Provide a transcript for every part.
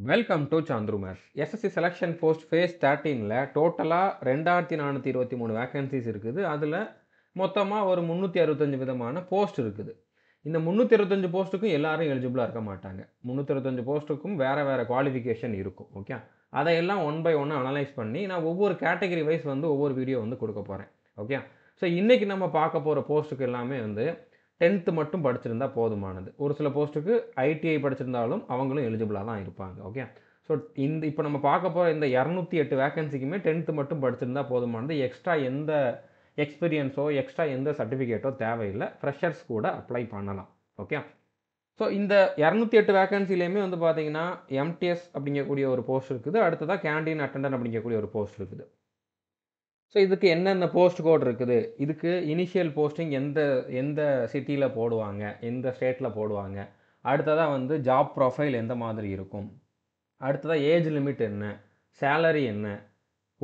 Welcome to Chandru maths. SSC selection post phase 13ல டோட்டலாக 2423 vacancies இருக்குது. அதில் மொத்தமாக ஒரு 365 விதமான போஸ்ட் இருக்குது. இந்த 365 போஸ்ட்டுக்கும் எல்லாரும் எலிஜிபிளாக இருக்க மாட்டாங்க. 365 போஸ்ட்டுக்கும் வேறு வேறு குவாலிஃபிகேஷன் இருக்கும். ஓகே, அதையெல்லாம் ஒன் பை ஒன்று அனலைஸ் பண்ணி நான் ஒவ்வொரு கேட்டகரி வைஸ் ஒவ்வொரு வீடியோ கொடுக்க போகிறேன். ஓகே, ஸோ இன்றைக்கி நம்ம பார்க்க போகிற போஸ்ட்டுக்கு எல்லாமே 10th மட்டும் படிச்சிருந்தா போதுமானது. ஒரு சில போஸ்ட்டுக்கு ஐடிஐ படிச்சிருந்தாலும் அவங்களும் எலிஜிபிளாக தான் இருப்பாங்க. ஓகே, ஸோ இப்போ நம்ம பார்க்க போகிற இந்த 208 வேகன்சிக்குமே 10th மட்டும் படிச்சிருந்தா போதுமானது. எக்ஸ்ட்ரா எந்த எக்ஸ்பீரியன்ஸோ எக்ஸ்ட்ரா எந்த சர்டிஃபிகேட்டோ தேவையில்லை. ஃப்ரெஷர்ஸ் கூட அப்ளை பண்ணலாம். ஓகே, ஸோ இந்த 208 வேகன்சிலையுமே பார்த்தீங்கன்னா எம்டிஎஸ் அப்படிங்கக்கூடிய ஒரு போஸ்ட் இருக்குது. அடுத்ததாக கேண்டீன் அட்டெண்டன்ட் அப்படிங்கக்கூடிய ஒரு போஸ்ட் இருக்குது. ஸோ இதுக்கு என்னென்ன போஸ்ட் கோட் இருக்குது, இதுக்கு இனிஷியல் போஸ்டிங் எந்த சிட்டியில் போடுவாங்க, எந்த ஸ்டேட்டில் போடுவாங்க, அடுத்ததாக ஜாப் ப்ரொஃபைல் எந்த மாதிரி இருக்கும், அடுத்ததாக ஏஜ் லிமிட் என்ன, சேலரி என்ன,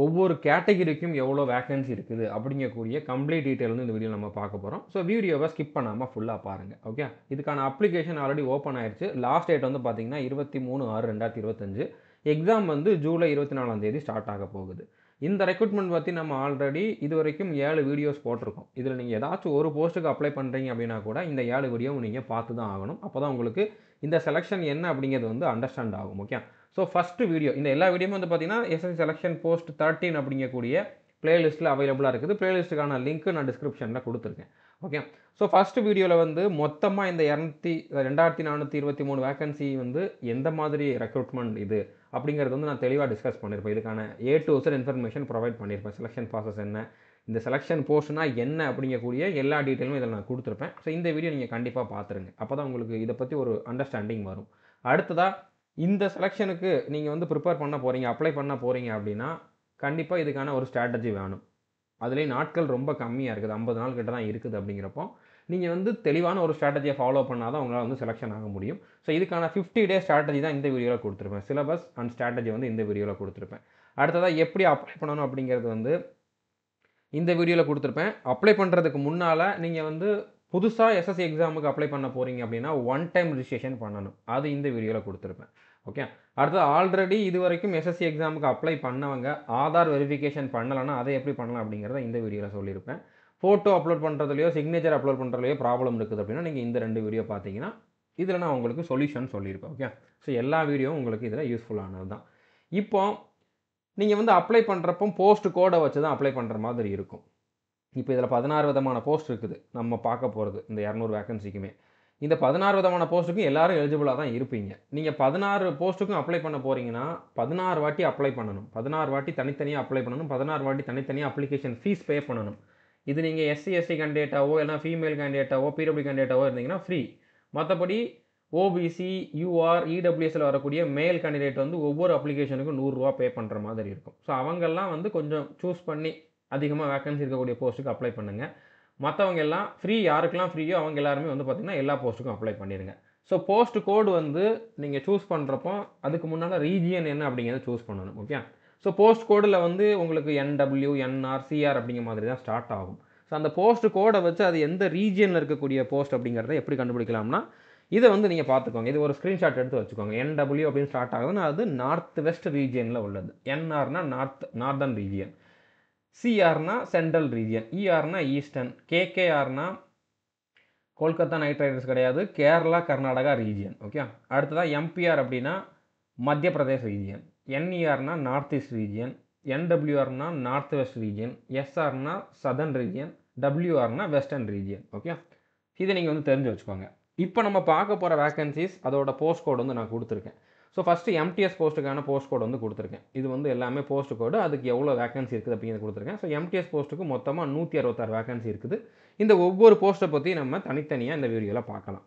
ஒவ்வொரு கேட்டகிரிக்கும் எவ்வளோ வேகன்சி இருக்குது அப்படிங்கக்கூடிய கம்ப்ளீட் டீட்டெயில் இந்த வீடியோ நம்ம பார்க்க போகிறோம். ஸோ வீடியோவை ஸ்கிப் பண்ணாமல் ஃபுல்லாக பாருங்கள். ஓகே, இதுக்கான அப்ளிகேஷன் ஆல்ரெடி ஓப்பன் ஆயிடுச்சு. லாஸ்ட் டேட் பார்த்தீங்கன்னா 23/6/2025. எக்ஸாம் ஜூலை 24 ஸ்டார்ட் ஆக போகுது. இந்த ரெக்ரூட்மெண்ட் பற்றி நம்ம ஆல்ரெடி இது வரைக்கும் 7 வீடியோஸ் போட்டிருக்கோம். இதில் நீங்கள் ஏதாச்சும் ஒரு போஸ்ட்டுக்கு அப்ளை பண்ணுறீங்க அப்படின்னா கூட இந்த 7 வீடியோவை நீங்கள் பார்த்து தான் ஆகணும். அப்போ தான் உங்களுக்கு இந்த செலெக்ஷன் என்ன அப்படிங்கிறது அண்டர்ஸ்டாண்ட் ஆகும். ஓகே, ஸோ ஃபஸ்ட்டு வீடியோ, இந்த எல்லா வீடியோவும் பார்த்தீங்கன்னா எஸ்எஸ்சி செலெக்ஷன் போஸ்ட் 13 அப்படிங்கக்கூடிய பிளேலிஸ்ட்டில் அவைலபிளாக இருக்குது. பிளேலிஸ்ட்டுக்கான லிங்க் நான் டிஸ்கிரிப்ஷனில் கொடுத்துருக்கேன். ஓகே, ஸோ ஃபஸ்ட்டு வீடியோவில் மொத்தமாக இந்த 2423 வேகன்சி எந்த மாதிரி ரெக்ரூட்மெண்ட் இது அப்படிங்கிறது நான் தெளிவாக டிஸ்கஸ் பண்ணியிருப்பேன். இதுக்கான A to Z information provide பண்ணியிருப்பேன். செலெக்ஷன் ப்ராசஸ் என்ன, இந்த செலெக்ஷன் போஸ்ட்னா என்ன அப்படிங்கக்கூடிய எல்லா டீட்டெயிலும் இதில் நான் கொடுத்துருப்பேன். ஸோ இந்த வீடியோ நீங்கள் கண்டிப்பாக பார்த்துருங்க. அப்போ தான் உங்களுக்கு இதை பற்றி ஒரு அண்டர்ஸ்டாண்டிங் வரும். அடுத்ததாக இந்த செலெக்ஷனுக்கு நீங்கள் ப்ரிப்பேர் பண்ண போகிறீங்க, அப்ளை பண்ண போகிறீங்க அப்படின்னா கண்டிப்பாக இதுக்கான ஒரு ஸ்ட்ராட்டஜி வேணும். அதுலேயும் நாட்கள் ரொம்ப கம்மியாக இருக்குது, 50 நாள் கிட்ட தான் இருக்குது. அப்படிங்கிறப்போ நீங்கள் தெளிவான ஒரு ஸ்ட்ராட்டஜியை ஃபாலோ பண்ணால் தான் உங்களால் செலெக்ஷன் ஆக முடியும். ஸோ இதுக்கான 50 டே ஸ்ட்ராட்டஜி தான் இந்த வீடியோவில் கொடுத்துருப்பேன். சிலபஸ் அண்ட் ஸ்ட்ராட்டஜி இந்த வீடியோவில் கொடுத்துருப்பேன். அடுத்ததாக எப்படி அப்ளை பண்ணணும் அப்படிங்கிறது இந்த வீடியோவில் கொடுத்துருப்பேன். அப்ளை பண்ணுறதுக்கு முன்னால் நீங்கள் புதுசாக எஸ்எஸ்சி எக்ஸாமுக்கு அப்ளை பண்ண போகிறீங்க அப்படின்னா 1 டைம் ரிஜிஸ்ட்ரேஷன் பண்ணணும். அது இந்த வீடியோவில் கொடுத்துருப்பேன். ஓகே, அடுத்தது ஆல்ரெடி இது வரைக்கும் எஸ்எஸ்சி எக்ஸாமுக்கு அப்ளை பண்ணவங்க ஆதார் வெரிஃபிகேஷன் பண்ணலைன்னா அதை எப்படி பண்ணலாம் அப்படிங்கிறத இந்த வீடியோவில் சொல்லியிருப்பேன். ஃபோட்டோ அப்லோட் பண்ணுறதுலையோ சிக்னேச்சர் அப்லோட் பண்ணுறதுலையோ ப்ராப்ளம் இருக்குது அப்படின்னா நீங்கள் இந்த 2 வீடியோ பார்த்தீங்கன்னா இதில் நான் உங்களுக்கு சொல்யூஷன் சொல்லியிருப்பேன். ஓகே, ஸோ எல்லா வீடியோவும் உங்களுக்கு இதில் யூஸ்ஃபுல்லானது தான். இப்போ நீங்கள் அப்ளை பண்ணுறப்போ போஸ்ட் கோடை வச்சு தான் அப்ளை பண்ணுற மாதிரி இருக்கும். இப்போ இதில் 16 விதமான போஸ்ட் இருக்குது நம்ம பார்க்க போகிறது இந்த 200 வேகன்சிக்குமே. இந்த 16 விதமான போஸ்ட்டுக்கும் எல்லாரும் எலிஜிபிளாக தான் இருப்பீங்க. நீங்கள் 16 போஸ்ட்டுக்கும் அப்ளை பண்ண போகிறீங்கன்னா 16 வாட்டி அப்ளை பண்ணணும், 16 வாட்டி தனித்தனியாக அப்ளை பண்ணணும், 16 வாட்டி தனித்தனியாக அப்ளிகேஷன் ஃபீஸ் பே பண்ணணும். இது நீங்கள் எஸ்சி கேண்டிடேட்டாவோ இல்லைனா ஃபீமேல் கேண்டிடேட்டாவோ பிடபிள்யூ கேண்டிடேட்டாவோ இருந்தீங்கன்னா ஃப்ரீ. மற்றபடி ஓபிசி யூஆர் இடபிள்யூஎஸில் வரக்கூடிய மேல் கேண்டிடேட் ஒவ்வொரு அப்ளிகேஷனுக்கும் 100 ரூபா பே பண்ணுற மாதிரி இருக்கும். ஸோ அவங்கெல்லாம் கொஞ்சம் சூஸ் பண்ணி அதிகமாக வேகன்சி இருக்கக்கூடிய போஸ்ட்டுக்கு அப்ளை பண்ணுங்கள். மற்றவங்க எல்லாம் ஃப்ரீ, யாருக்கெல்லாம் ஃப்ரீயோ அவங்க எல்லாருமே பார்த்திங்கன்னா எல்லா போஸ்ட்டுக்கும் அப்ளை பண்ணிடுங்க. ஸோ போஸ்ட் கோடு நீங்கள் சூஸ் பண்ணுறப்போ அதுக்கு முன்னால் ரீஜியன் என்ன அப்படிங்கிறத சூஸ் பண்ணணும். ஓகே, ஸோ போஸ்ட் கோடில் உங்களுக்கு NW NR CR அப்படிங்கிற மாதிரி தான் ஸ்டார்ட் ஆகும். ஸோ அந்த போஸ்ட் கோடை வச்சு அது எந்த ரீஜியனில் இருக்கக்கூடிய போஸ்ட் அப்படிங்கிறத எப்படி கண்டுபிடிக்கலாம்னா இதை நீங்கள் பார்த்துக்கோங்க. இது ஒரு ஸ்க்ரீன்ஷாட் எடுத்து வச்சுக்கோங்க. NW அப்படின்னு ஸ்டார்ட் ஆகுதுன்னா அது நார்த் வெஸ்ட் ரீஜியனில் உள்ளது. NRனா நார்தர்ன் ரீஜியன், CRனா சென்ட்ரல் ரீஜியன், ERனா ஈஸ்டர்ன், KKRனா கொல்கத்தா நைட் ரைடர்ஸ் கிடையாது, கேரளா கர்நாடகா ரீஜியன். ஓகே, அடுத்ததாக MPR அப்படின்னா மத்திய பிரதேஷ் ரீஜியன், NERனா நார்த் ஈஸ்ட் ரீஜியன், NWRனா நார்த் வெஸ்ட் ரீஜியன், SRனா சதர்ன் ரீஜியன், WRனா வெஸ்டர்ன் ரீஜியன். ஓகே, இதை நீங்கள் தெரிஞ்சு வச்சுக்கோங்க. இப்போ நம்ம பார்க்க போகிற வேகன்சிஸ் அதோட போஸ்ட் கோடு நான் கொடுத்துருக்கேன். ஸோ ஃபஸ்ட்டு எம்டிஎஸ் போஸ்ட்டுக்கான போஸ்ட் கோடு கொடுத்துருக்கேன். இது எல்லாமே போஸ்ட் கோடு, அதுக்கு எவ்வளோ வேகன்சி இருக்குது அப்படிங்கிறது கொடுத்துருக்கேன். ஸோ எம்டிஎஸ் போஸ்ட்டுக்கு மொத்தமாக 166 வேகன்சி இருக்குது. இந்த ஒவ்வொரு போஸ்ட்டை பற்றி நம்ம தனித்தனியாக இந்த வீடியோவில் பார்க்கலாம்.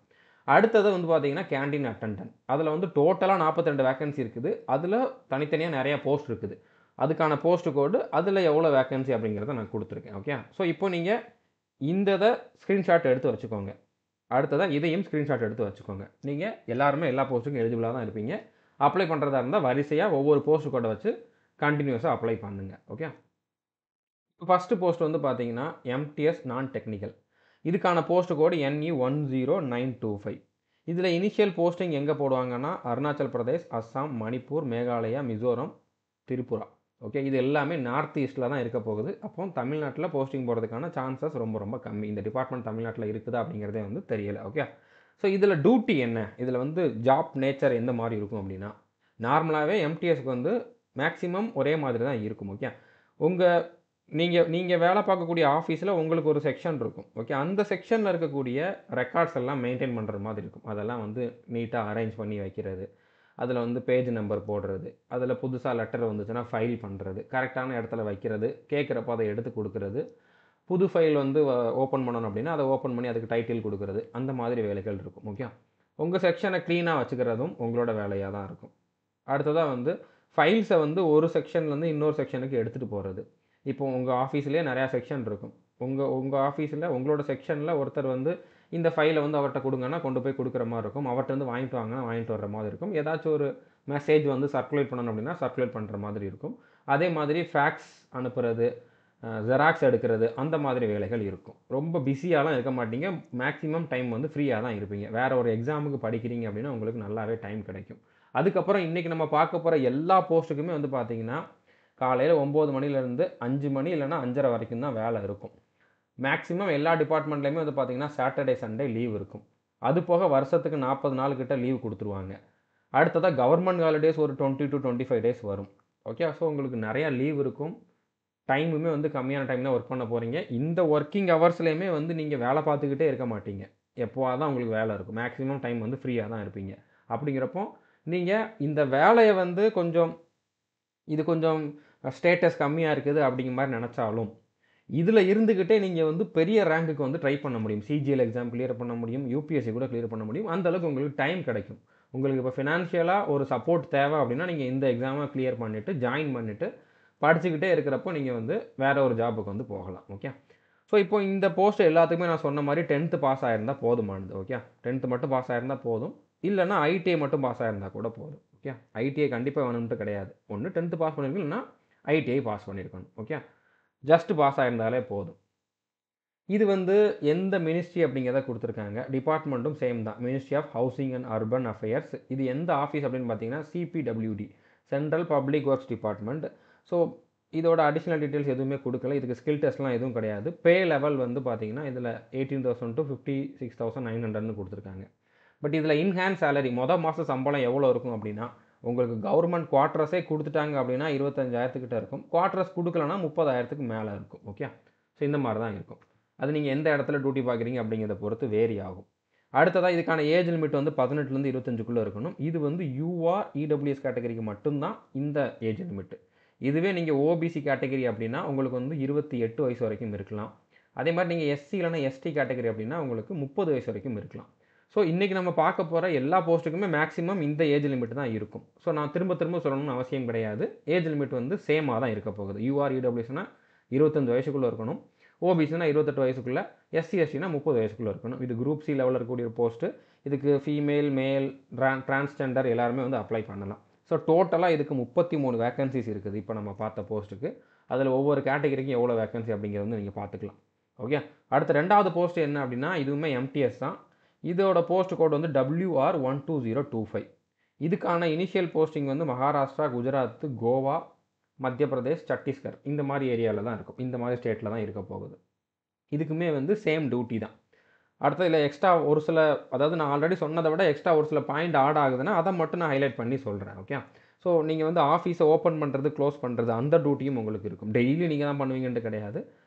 அடுத்தது பார்த்தீங்கன்னா கேண்டீன் அட்டெண்டன்ட். அதில் டோட்டலாக 42 வேகன்சி இருக்குது. அதில் தனித்தனியாக நிறையா போஸ்ட் இருக்குது. அதுக்கான போஸ்ட் கோடு, அதில் எவ்வளோ வேகன்சி அப்படிங்கிறத நான் கொடுத்துருக்கேன். ஓகே, ஸோ இப்போ நீங்கள் இந்த ஸ்க்ரீன்ஷாட் எடுத்து வச்சுக்கோங்க. அடுத்ததாக இதையும் ஸ்க்ரீன்ஷாட் எடுத்து வச்சுக்கோங்க. நீங்கள் எல்லாருமே எல்லா போஸ்ட்டுக்கும் எலிஜிபிளாக தான் இருப்பீங்க. அப்ளை பண்ணுறதா இருந்தால் வரிசையாக ஒவ்வொரு போஸ்ட் கோடை வச்சு கண்டினியூஸாக அப்ளை பண்ணுங்கள். ஓகே, இப்போ ஃபஸ்ட்டு போஸ்ட் பார்த்தீங்கன்னா எம்டிஎஸ் நான் டெக்னிக்கல். இதுக்கான போஸ்ட் கோடு NE10925. இதில் இனிஷியல் போஸ்டிங் எங்கே போடுவாங்கன்னா அருணாச்சல் பிரதேஷ், அஸ்ஸாம், மணிப்பூர், மேகாலயா, மிசோரம், திரிபுரா. ஓகே, இது எல்லாமே நார்த் ஈஸ்ட்டில் தான் இருக்க போகுது. அப்போ தமிழ்நாட்டில் போஸ்டிங் போகிறதுக்கான சான்சஸ் ரொம்ப ரொம்ப கம்மி. இந்த டிபார்ட்மெண்ட் தமிழ்நாட்டில் இருக்குதா அப்படிங்கிறதே வந்து தெரியலை. ஓகே, ஸோ இதில் டியூட்டி என்ன, இதில் வந்து ஜாப் நேச்சர் எந்த மாதிரி இருக்கும் அப்படின்னா, நார்மலாகவே எம்டிஎஸ்க்கு வந்து மேக்ஸிமம் ஒரே மாதிரி தான் இருக்கும். ஓகே, உங்கள் நீங்கள் வேலை பார்க்கக்கூடிய ஆஃபீஸில் உங்களுக்கு ஒரு செக்ஷன் இருக்கும். ஓகே, அந்த செக்ஷனில் இருக்கக்கூடிய ரெக்கார்ட்ஸ் எல்லாம் மெயின்டைன் பண்ணுற மாதிரி இருக்கும். அதெல்லாம் வந்து நீட்டாக அரேஞ்ச் பண்ணி வைக்கிறது, அதில் வந்து பேஜ் நம்பர் போடுறது, அதில் புதுசாக லெட்டர் வந்துச்சுன்னா ஃபைல் பண்ணுறது, கரெக்டான இடத்துல வைக்கிறது, கேட்குறப்போ அதை எடுத்து கொடுக்குறது, புது ஃபைல் வந்து ஓப்பன் பண்ணணும் அப்படின்னா அதை ஓப்பன் பண்ணி அதுக்கு டைட்டில் கொடுக்குறது, அந்த மாதிரி வேலைகள் இருக்கும். ஓகே, உங்கள் செக்ஷனை க்ளீனாக வச்சுக்கிறதும் உங்களோட வேலையாக தான் இருக்கும். அடுத்ததாக வந்து ஃபைல்ஸை வந்து ஒரு செக்ஷன்லேருந்து இன்னொரு செக்ஷனுக்கு எடுத்துகிட்டு போகிறது. இப்போ உங்கள் ஆஃபீஸ்லேயே நிறையா செக்ஷன் இருக்கும். உங்கள் ஆஃபீஸில் உங்களோட செக்ஷனில் ஒருத்தர் வந்து இந்த ஃபைலை வந்து அவர்கிட்ட கொடுங்கன்னா கொண்டு போய் கொடுக்குற மாதிரி இருக்கும். அவர்கிட்ட வந்து வாங்கிட்டு வாங்கன்னா வாங்கிட்டு வர்ற மாதிரி இருக்கும். ஏதாச்சும் ஒரு மெசேஜ் வந்து சர்க்குலேட் பண்ணணும் அப்படின்னா சர்க்குலேட் பண்ணுற மாதிரி இருக்கும். அதே மாதிரி ஃபேக்ஸ் அனுப்புறது, ஜெராக்ஸ் எடுக்கிறது, அந்த மாதிரி வேலைகள் இருக்கும். ரொம்ப பிஸியாலாம் இருக்க மாட்டீங்க. மேக்ஸிமம் டைம் வந்து ஃப்ரீயாக தான் இருப்பீங்க. வேறு ஒரு எக்ஸாமுக்கு படிக்கிறீங்க அப்படின்னா உங்களுக்கு நல்லாவே டைம் கிடைக்கும். அதுக்கப்புறம் இன்றைக்கி நம்ம பார்க்க போகிற எல்லா போஸ்ட்டுக்குமே வந்து பார்த்திங்கன்னா காலையில் 9 மணிலேருந்து 5 மணி இல்லைனா 5:30 வரைக்கும் தான் வேலை இருக்கும். மேக்ஸிமம் எல்லா டிபார்ட்மெண்ட்லேயுமே வந்து பார்த்திங்கன்னா சாட்டர்டே சண்டே லீவ் இருக்கும். அது போக வருஷத்துக்கு 40 நாள் கிட்ட லீவ் கொடுத்துருவாங்க. அடுத்ததாக கவர்மெண்ட் ஹாலிடேஸ் ஒரு 20 to 25 டேஸ் வரும். ஓகே, ஸோ உங்களுக்கு நிறையா லீவ் இருக்கும். டைமுமே வந்து கம்மியான டைம் தான் ஒர்க் பண்ண போகிறீங்க. இந்த ஒர்க்கிங் ஹவர்ஸ்லேயுமே வந்து நீங்கள் வேலை பார்த்துக்கிட்டே இருக்க மாட்டீங்க. எப்போவாக தான் உங்களுக்கு வேலை இருக்கும். மேக்ஸிமம் டைம் வந்து ஃப்ரீயாக தான் இருப்பீங்க. அப்படிங்கிறப்போ நீங்கள் இந்த வேலையை வந்து கொஞ்சம் ஸ்டேட்டஸ் கம்மியாக இருக்குது அப்படிங்கிற மாதிரி நினச்சாலும் இதில் இருந்துக்கிட்டே நீங்கள் வந்து பெரிய ரேங்க்குக்கு வந்து ட்ரை பண்ண முடியும். சிஜிஎல் எக்ஸாம் கிளியர் பண்ண முடியும், யூபிஎஸ்சி கூட கிளியர் பண்ண முடியும். அந்தளவுக்கு உங்களுக்கு டைம் கிடைக்கும். உங்களுக்கு இப்போ ஃபினான்ஷியலாக ஒரு சப்போர்ட் தேவை அப்படின்னா நீங்கள் இந்த எக்ஸாமை கிளியர் பண்ணிவிட்டு ஜாயின் பண்ணிவிட்டு படிச்சுக்கிட்டே இருக்கிறப்போ நீங்கள் வந்து வேறு ஒரு ஜாபுக்கு வந்து போகலாம். ஓகே, ஸோ இப்போ இந்த போஸ்ட் எல்லாத்துக்குமே நான் சொன்ன மாதிரி 10th பாஸ் ஆகிருந்தால் போதுமானது. ஓகே, 10th மட்டும் பாஸ் ஆகிருந்தால் போதும். இல்லைனா ஐடிஐ மட்டும் பாஸ் ஆகிருந்தால் கூட போதும். ஓகே, ஐடிஐ கண்டிப்பாக வேணும்ட்டு கிடையாது. ஒன்று 10th பாஸ் பண்ணியிருக்கணும், இல்லைனா ஐடிஐ பாஸ் பண்ணியிருக்கணும். ஓகே, ஜஸ்ட் பாஸ் ஆகிருந்தாலே போதும். இது வந்து எந்த மினிஸ்ட்ரி அப்படிங்கிறத கொடுத்துருக்காங்க. டிபார்ட்மெண்ட்டும் சேம் தான், ministry of housing and urban affairs. இது எந்த ஆஃபீஸ் அப்படின்னு பார்த்தீங்கன்னா CPWD, central public works department. So இதோட அடிஷ்னல் டீட்டெயில்ஸ் எதுவுமே கொடுக்கல. இதுக்கு ஸ்கில் டெஸ்ட்லாம் எதுவும் கிடையாது. பே லெவல் வந்து பார்த்தீங்கன்னா இதில் 18,000 to 56,900ன்னு கொடுத்துருக்காங்க. பட் இதில் இன்ஹேண்ட் சேலரி மொதல் மாதம் சம்பளம் எவ்வளோ இருக்கும் அப்படின்னா, உங்களுக்கு கவர்மெண்ட் குவார்ட்டர்ஸே கொடுத்துட்டாங்க அப்படின்னா 25,000 இருக்கும். குவார்ட்டர்ஸ் கொடுக்கலன்னா 30,000 மேலே இருக்கும். ஓகே, ஸோ இந்த மாதிரி தான் இருக்கும். அது நீங்கள் எந்த இடத்துல டியூட்டி பார்க்குறீங்க அப்படிங்கிறத பொறுத்து வேரி ஆகும். அடுத்ததாக இதுக்கான ஏஜ் லிமிட் வந்து 18லேருந்து 25க்குள்ளே இருக்கணும். இது வந்து யூஆர் இடபிள்யூஎஸ் கேட்டகரிக்கு மட்டும்தான் இந்த ஏஜ் லிமிட்டு. இதுவே நீங்கள் ஓபிசி கேட்டகரி அப்படின்னா உங்களுக்கு வந்து 28 வயசு வரைக்கும் இருக்கலாம். அதே மாதிரி நீங்கள் எஸ்சி இல்லைனா எஸ்டி கேட்டகரி அப்படின்னா உங்களுக்கு 30 வயசு வரைக்கும் இருக்கலாம். ஸோ இன்றைக்கி நம்ம பார்க்க போகிற எல்லா போஸ்ட்டுக்குமே மேக்ஸிமம் இந்த ஏஜ் லிமிட் தான் இருக்கும். ஸோ நான் திரும்ப சொல்லணும்னு அவசியம் கிடையாது. ஏஜ் லிமிட் வந்து சேமாக தான் இருக்க போகுது. யூஆர் இடபிள்யூஎஸ்னா 25 வயசுக்குள்ளே இருக்கணும், ஓபிசினா 28 வயசுக்குள்ளே, எஸ்சி எஸ்டினா 30 வயசுக்குள்ளே இருக்கணும். இது குரூப் சி லெவலில் இருக்கக்கூடிய போஸ்ட்டு. இதுக்கு ஃபீமேல், மேல், டிரான்ஸ்ஜெண்டர் எல்லாருமே வந்து அப்ளை பண்ணலாம். ஸோ டோட்டலாக இதுக்கு 33 வேக்கன்சிஸ் இருக்குது இப்போ நம்ம பார்த்த போஸ்ட்டுக்கு. அதில் ஒவ்வொரு கேட்டகரிக்கும் எவ்வளோ வேக்கன்சி அப்படிங்கிறது வந்து நீங்கள் பார்த்துக்கலாம். ஓகே, அடுத்த 2வது போஸ்ட் என்ன அப்படின்னா இதுவுமே எம்டிஎஸ் தான். இதோட போஸ்ட் கோட் வந்து WR12025. இதுக்கான இனிஷியல் போஸ்டிங் வந்து மகாராஷ்டிரா, குஜராத், கோவா, மத்திய பிரதேஷ், சத்தீஸ்கர் இந்த மாதிரி ஏரியாவில் தான் இருக்கும். இந்த மாதிரி ஸ்டேட்டில் தான் இருக்க போகுது. இதுக்குமே வந்து சேம் டியூட்டி தான். அடுத்தது இல்லை எக்ஸ்ட்ரா ஒரு சில, அதாவது நான் ஆல்ரெடி சொன்னதை விட எக்ஸ்ட்ரா ஒரு சில பாயிண்ட் ஆட் ஆகுதுன்னா அதை மட்டும் நான் ஹைலைட் பண்ணி சொல்கிறேன். ஓகே, ஸோ நீங்கள் வந்து ஆஃபீஸை ஓப்பன் பண்ணுறது, க்ளோஸ் பண்ணுறது அந்த டியூட்டியும் உங்களுக்கு இருக்கும். டெய்லி நீங்கள் தான் பண்ணுவீங்கன்ட்டு கிடையாது.